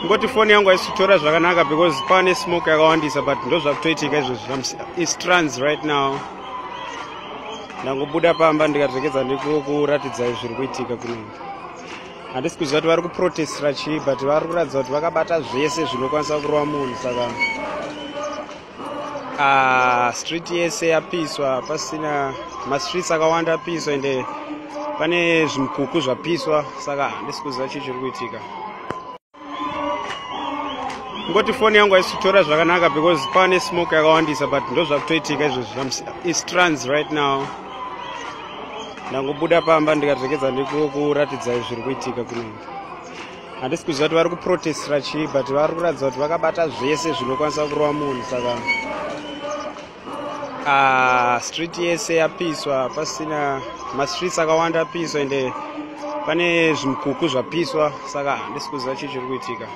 ngoti phone yangu haisitora zvakanaka because pane smoke yakawandisa, but ndo zvakutoitika izvozvi. It's trans right now. Ndangobuda pamba ndikadzokedza ndikuratidza zviri kuitika kuno. Handisi kuziva kuti vari kuprotestera chii, but vari kuratidza kuti vakabata zvese zvinokwanisa kurova munhu. Saka street yese yapiswa, pasina mastreets akawanda apiswa, ende pane zvimikuku zvapiswa. Saka handisi kuziva chii chiri kuitika. Ngoti phone yangu haisitora zvakanaka because pane smoke yakawandisa, but ndo zvakutoitika izvozvi. It's trans right now. Ndangobuda pamba ndikadzokedza ndikuratidza zviri kuitika kuno. Handisi kuziva kuti vari kuprotestera chii, but vari kuratidza kuti vakabata zvese zvinokwanisa kurova munhu. Saka street yese yapiswa, pasina mastreets akawanda apiswa, ende pane zvimikuku zvapiswa. Saka handisi kuziva chii chiri kuitika.